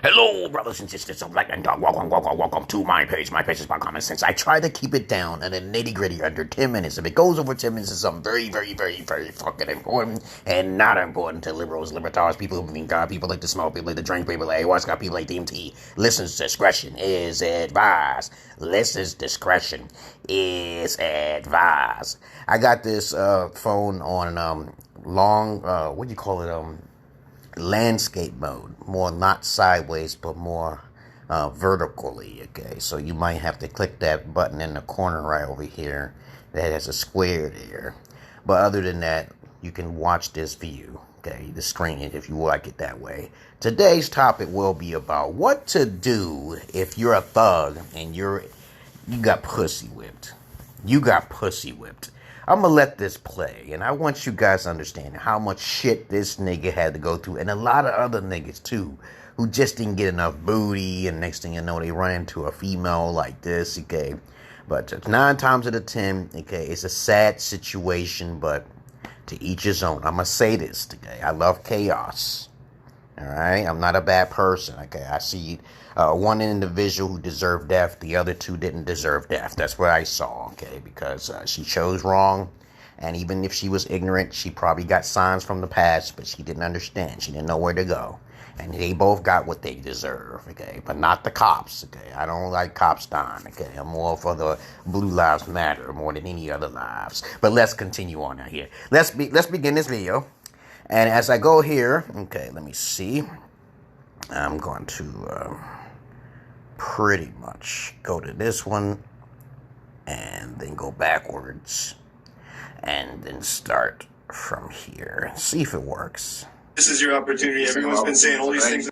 Hello, brothers and sisters of Light and Dark. Welcome to my page. My page is about common sense. I try to keep it down and then nitty gritty under 10 minutes. If it goes over 10 minutes, it's something very fucking important and not important to liberals, libertarians, people who believe in God, people like to smoke, people like to drink, people like ayahuasca, people like DMT. Listeners' discretion is advised. Listeners' discretion is advised. I got this phone on what do you call it? Landscape mode, more not sideways but more vertically. Okay, so you might have to click that button in the corner right over here that has a square there, but other than that you can watch this view, okay, the screen, if you like it that way. Today's topic will be about what to do if you're a thug and you got pussy whipped. I'm gonna let this play, and I want you guys to understand how much shit this nigga had to go through, and a lot of other niggas too, who just didn't get enough booty, and next thing you know, they run into a female like this, okay? But 9 times out of 10, okay, it's a sad situation, but to each his own. I'm gonna say this, okay? I love chaos, alright? I'm not a bad person, okay? I see one individual who deserved death, the other 2 didn't deserve death. That's what I saw, okay? Because she chose wrong, and even if she was ignorant, she probably got signs from the past, but she didn't understand. She didn't know where to go. And they both got what they deserve, okay? But not the cops, okay? I don't like cops dying, okay? I'm more for the Blue Lives Matter more than any other lives. But let's continue on out here. Let's begin this video. And as I go here, okay, let me see. I'm going to pretty much go to this one and then go backwards and then start from here. See if it works. This is your opportunity. Everyone's been saying all these things.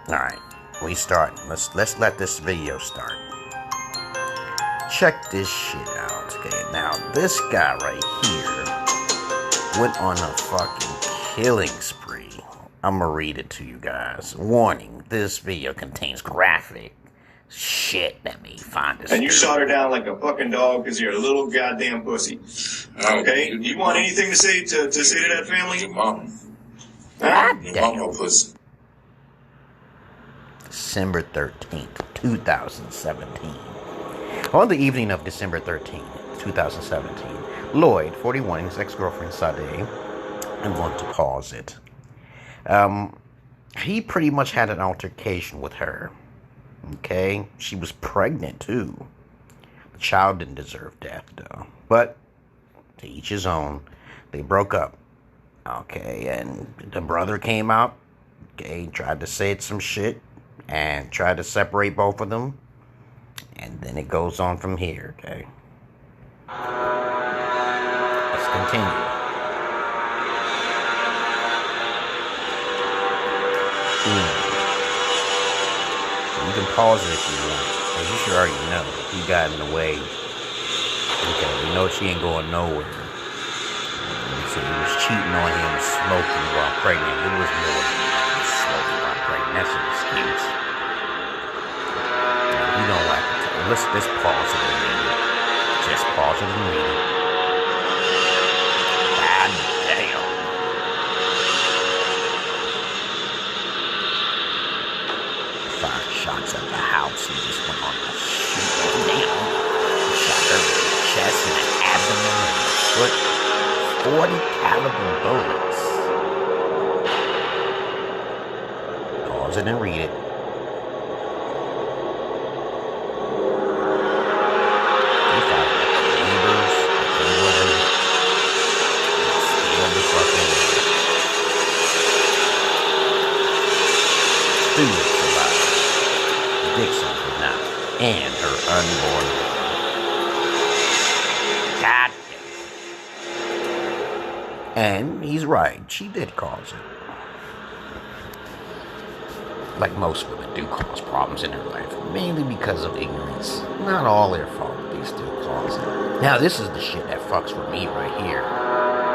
Alright, we start. Let's let this video start. Check this shit out. Okay, now this guy right here went on a fucking killing spree. I'm gonna read it to you guys. Warning, this video contains graphic shit that may find us. And you shot her down like a fucking dog because you're a little goddamn pussy. Okay? You want anything to say to that family? Your mom. God Your damn. mom pussy. December 13th, 2017. On the evening of December 13th, 2017, Lloyd, 41, and his ex-girlfriend Sade, I'm going to pause it. He pretty much had an altercation with her. Okay? She was pregnant, too. The child didn't deserve death, though. But, to each his own. They broke up. Okay, and the brother came out. Okay, tried to say some shit. And tried to separate both of them. And then it goes on from here, okay? Let's continue. You can pause it if you want, because you should already know. He got in the way. Okay, you know she ain't going nowhere. So he was cheating on him, smoking while pregnant. It was more than smoking while pregnant. That's an excuse. You don't like it. Let's pause it and read it. Just pause it and read it. God damn. 5 shots at the house. He just went on the shoot down. Shot her in the chest and the abdomen and the foot. 40 caliber bullets. Pause it and read it. They found the neighbors, the neighborhood. Still the fucking student survived. Dixon did not, and her unborn baby. God damn. And he's right, she did cause it. Like most women do cause problems in their life, mainly because of ignorance. Not all their fault, but they still cause it. Now this is the shit that fucks with me right here.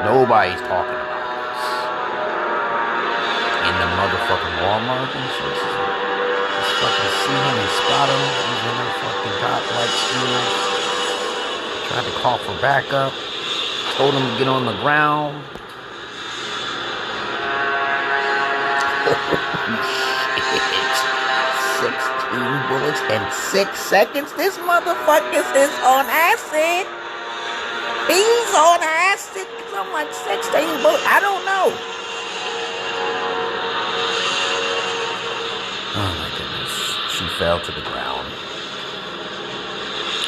Nobody's talking about this. In the motherfucking Walmart and shit. Fucking see him and spot him. He's in her fucking top light skills. Tried to call for backup. Told him to get on the ground. Holy shit. minutes and 6 seconds. This motherfucker is on acid. He's on acid. I'm like 16 bullets. I don't know. Oh my goodness. She fell to the ground.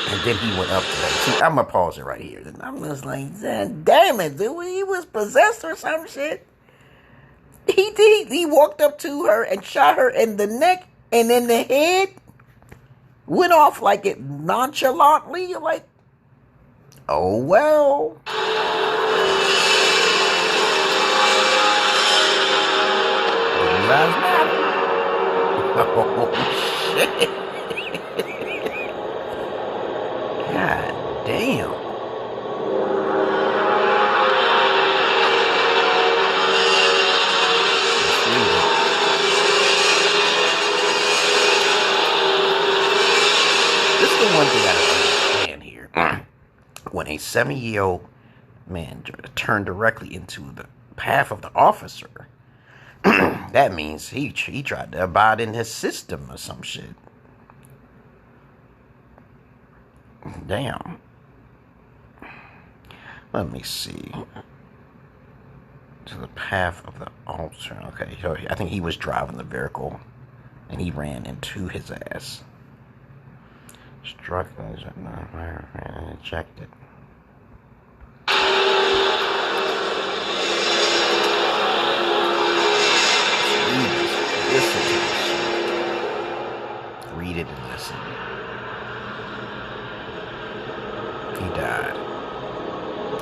And then he went up to her. See, I'm going to pause it right here. And I'm just like, damn it, dude. He was possessed or some shit. He did. He walked up to her and shot her in the neck and in the head. Went off like it nonchalantly. You're like, oh well. You guys matter. Oh shit. God damn. This is the one thing I don't understand here. When a 7-year-old man turned directly into the path of the officer, that means he tried to abide in his system or some shit. Damn. Let me see. To the path of the altar. Okay, so I think he was driving the vehicle and he ran into his ass. Struck and checked it. Read it and listen. He died.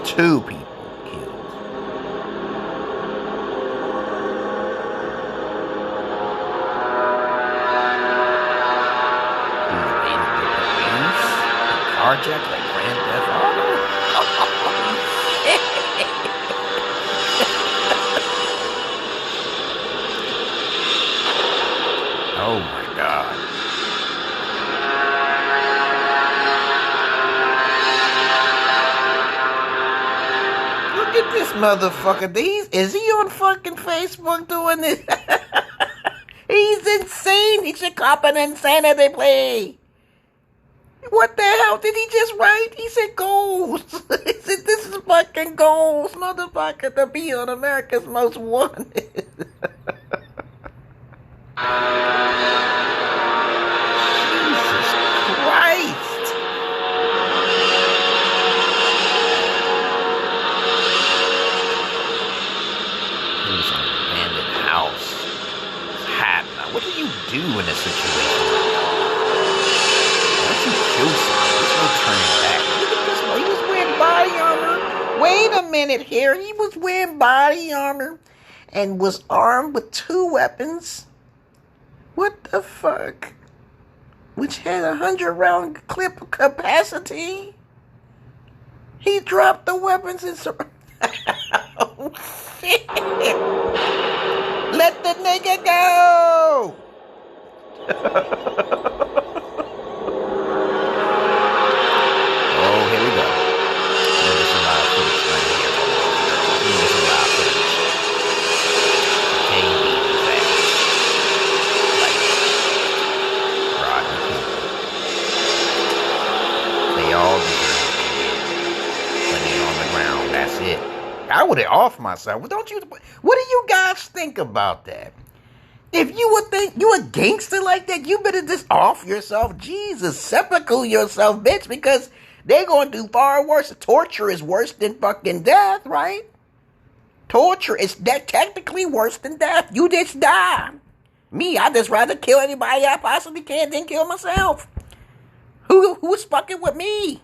2 people killed. He evaded the police. Carjacked like Grand Theft Auto. Oh my God. Look at this motherfucker. Is he on fucking Facebook doing this? He's insane. He should cop an insanity plea. What the hell did he just write? He said goals. He said this is fucking goals, motherfucker, to be on America's Most Wanted. Jesus Christ. He's in an abandoned house. It's hot now. What do you do in a situation like that? Once you kill someone, there's no turning back. Look at this one. He was wearing body armor. Wait a minute here. He was wearing body armor and was armed with 2 weapons. What the fuck? Which had 100-round clip capacity. He dropped the weapons and oh shit! Let the nigga go! Oh, here we go. This is a lot of footage right here. This is a lot of footage. They all deserve it. When they're on the ground, that's it. I would have off myself. What do you guys think about that? If you would think you a gangster like that, you better just off yourself. Jesus, sepulchre yourself, bitch, because they're going to do far worse. Torture is worse than fucking death, right? Torture is technically worse than death. You just die. Me, I just rather kill anybody I possibly can than kill myself. Who's fucking with me?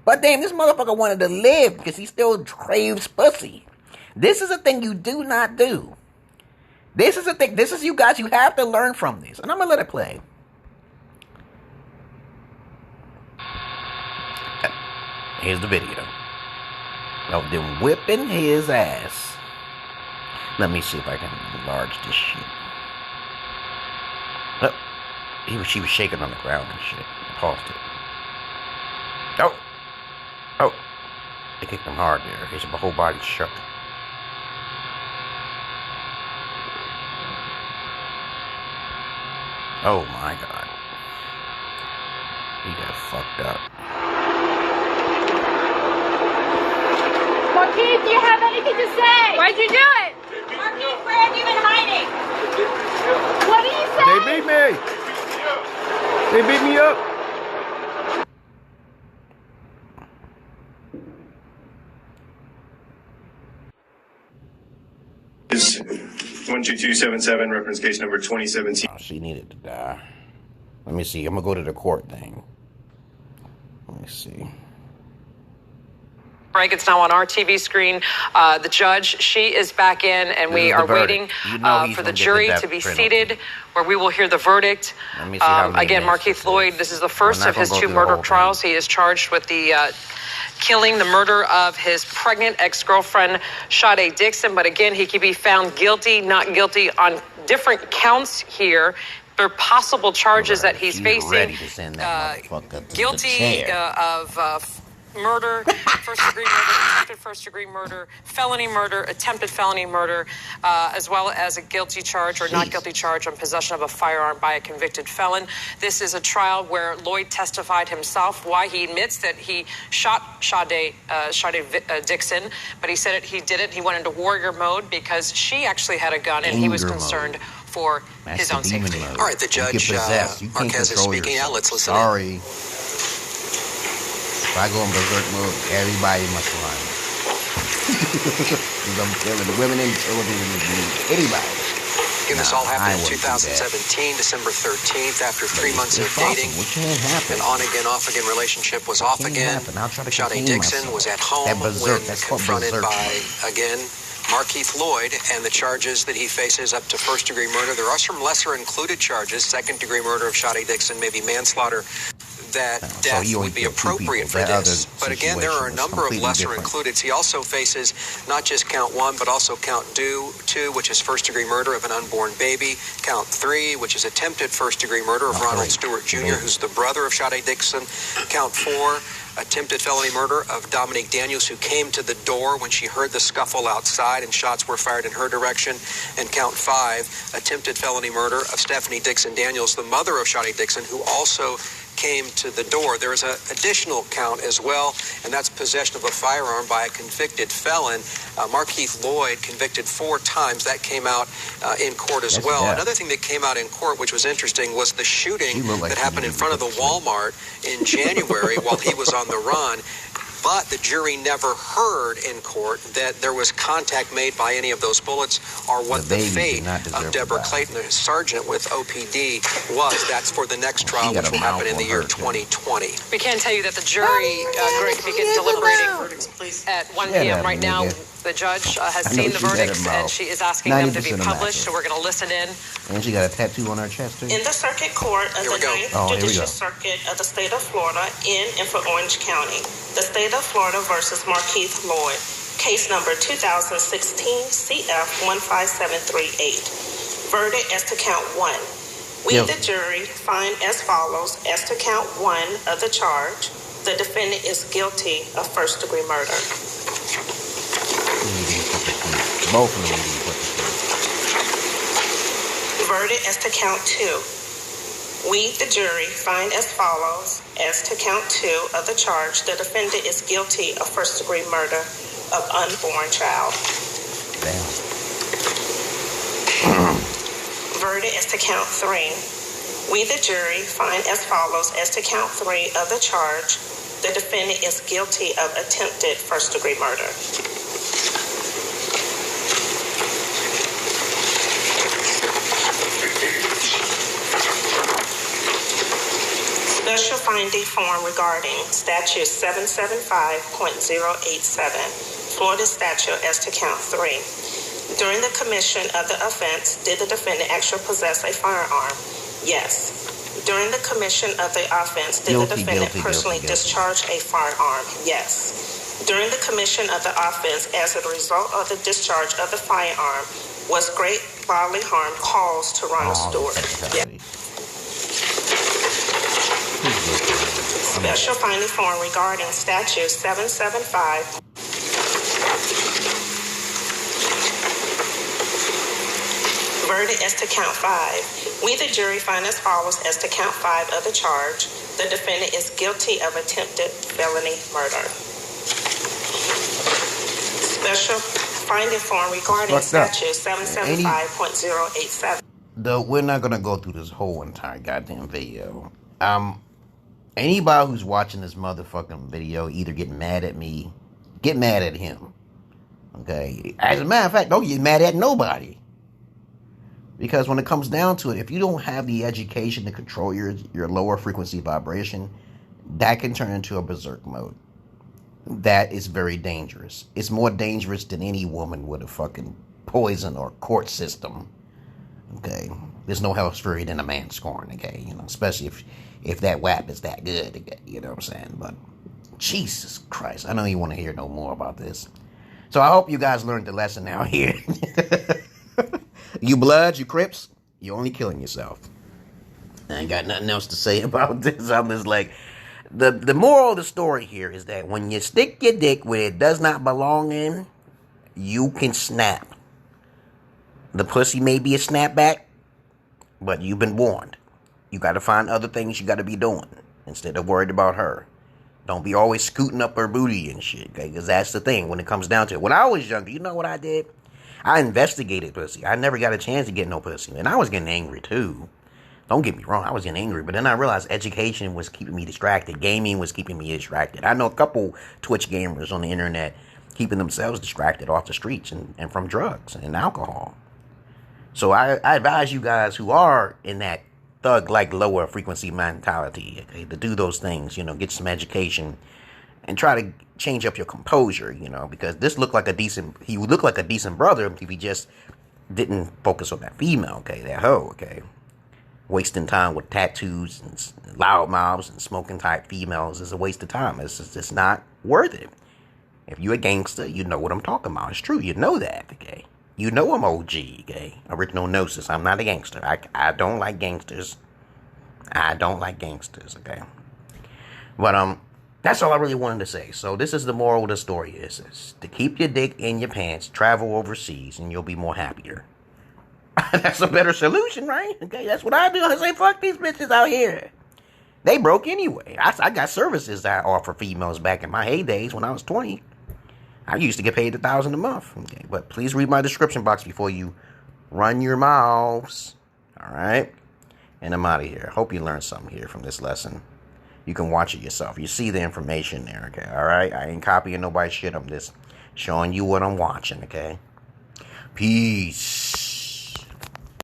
But damn, this motherfucker wanted to live because he still craves pussy. This is a thing you do not do. This is a thing. This is you guys. You have to learn from this. And I'm going to let it play. Here's the video of them whipping his ass. Let me see if I can enlarge this shit. Oh, she was shaking on the ground and shit. I paused it. Oh. They kicked him hard there. His whole body shook. Oh my God. He got fucked up. Marquise, do you have anything to say? Why'd you do it? Marquise, where have you been hiding? What do you say? They beat me. They beat me up. Is 12277, reference case number 2017. Oh, she needed to die. Let me see. I'm gonna go to the court thing. Let me see. Frank, it's now on our TV screen. The judge, she is back in, and we are waiting for the jury to be seated, where we will hear the verdict. Again, Markeith Lloyd, this is the first of his 2 murder trials. He is charged with the killing, the murder of his pregnant ex-girlfriend, Sade Dixon. But again, he could be found guilty, not guilty on different counts here. There are possible charges that he's facing. Guilty of murder, first-degree murder, attempted first-degree murder, felony murder, attempted felony murder, as well as a guilty charge or not guilty charge on possession of a firearm by a convicted felon. This is a trial where Lloyd testified himself why he admits that he shot Sade Dixon, but he said he did it. He went into warrior mode because she actually had a gun and he was concerned for his own safety. All right, the judge, Marquez is speaking out. Let's listen. Sorry. If I go in berserk mode, everybody must run. Because I'm killing the women and children and anybody. Again, this all happened in 2017, December 13th, after 3 months of dating. An on-again, off-again relationship was off again. Sade Dixon was at home when confronted by, again, Markeith Lloyd and the charges that he faces up to first-degree murder. There are some lesser-included charges. Second-degree murder of Sade Dixon, maybe manslaughter. That death would be appropriate for this. But again, there are a number of lesser included. He also faces not just count 1, but also count 2, which is first-degree murder of an unborn baby. Count 3, which is attempted first-degree murder of Ronald Stewart Jr., who's the brother of Sade Dixon. Count 4, attempted felony murder of Dominique Daniels, who came to the door when she heard the scuffle outside and shots were fired in her direction. And count 5, attempted felony murder of Stephanie Dixon Daniels, the mother of Sade Dixon, who also came to the door. There is an additional count as well, and that's possession of a firearm by a convicted felon. Markeith Lloyd, convicted 4 times. That came out in court as well. Another thing that came out in court, which was interesting, was the shooting that happened in front of the Walmart in January while he was on the run. But the jury never heard in court that there was contact made by any of those bullets or what the fate of Deborah Clayton, the sergeant with OPD, was. That's for the next trial, which will happen in the year 2020. We can tell you that the jury, Greg, begins deliberating at 1 p.m. right now. The judge has seen the verdicts, and she is asking them to be published, so we're going to listen in. And she got a tattoo on her chest, too. In the Circuit Court of the 9th Judicial Circuit of the State of Florida in and for Orange County, the State of Florida versus Markeith Lloyd, case number 2016 CF 15738. Verdict as to count 1. We, the jury, find as follows: as to count 1 of the charge, the defendant is guilty of first-degree murder. Both of them. Verdict as to count 2. We, the jury, find as follows: as to count 2 of the charge, the defendant is guilty of first-degree murder of unborn child. Verdict as to count 3. We, the jury, find as follows: as to count 3 of the charge, the defendant is guilty of attempted first-degree murder. Special finding form regarding statute 775.087, Florida statute as to count 3. During the commission of the offense, did the defendant actually possess a firearm? Yes. During the commission of the offense, did the defendant personally discharge a firearm? Yes. During the commission of the offense, as a result of the discharge of the firearm, was great bodily harm caused to Ronald Stewart? Yes. Special finding form regarding statute 775. Verdict as to count 5. We, the jury, find as follows as to count 5 of the charge. The defendant is guilty of attempted felony murder. Special finding form regarding statute 775.087. Though we're not gonna go through this whole entire goddamn video. Anybody who's watching this motherfucking video either get mad at me, get mad at him. Okay? As a matter of fact, don't get mad at nobody. Because when it comes down to it, if you don't have the education to control your lower frequency vibration, that can turn into a berserk mode. That is very dangerous. It's more dangerous than any woman with a fucking poison or court system. Okay? There's no hell fury than a man scorn, okay? You know, especially if that WAP is that good, okay? You know what I'm saying? But Jesus Christ, I don't even want to hear no more about this. So I hope you guys learned the lesson out here. You Bloods, you Crips, you're only killing yourself. I ain't got nothing else to say about this. I'm just like, the moral of the story here is that when you stick your dick where it does not belong in, you can snap. The pussy may be a snapback, but you've been warned. You got to find other things you got to be doing instead of worried about her. Don't be always scooting up her booty and shit, okay? Because that's the thing when it comes down to it. When I was younger, you know what I did? I investigated pussy. I never got a chance to get no pussy. And I was getting angry, too. Don't get me wrong. I was getting angry. But then I realized education was keeping me distracted. Gaming was keeping me distracted. I know a couple Twitch gamers on the internet keeping themselves distracted off the streets and from drugs and alcohol. So I advise you guys who are in that thug-like lower frequency mentality, okay, to do those things, you know, get some education and try to change up your composure, you know, because he would look like a decent brother if he just didn't focus on that female, okay, that hoe, okay. Wasting time with tattoos and loud mouths and smoking type females is a waste of time. It's just not worth it. If you're a gangster, you know what I'm talking about. It's true, you know that, okay. You know I'm OG, okay? Original Gnosis. I'm not a gangster. I don't like gangsters. I don't like gangsters, okay? But, that's all I really wanted to say. So this is the moral of the story is to keep your dick in your pants, travel overseas, and you'll be more happier. That's a better solution, right? Okay, that's what I do. I say, fuck these bitches out here. They broke anyway. I got services that I offer females back in my heydays when I was 20. I used to get paid $1,000 a month. Okay, but please read my description box before you run your mouths. All right? And I'm out of here. Hope you learned something here from this lesson. You can watch it yourself. You see the information there, okay? All right? I ain't copying nobody's shit. I'm just showing you what I'm watching, okay? Peace.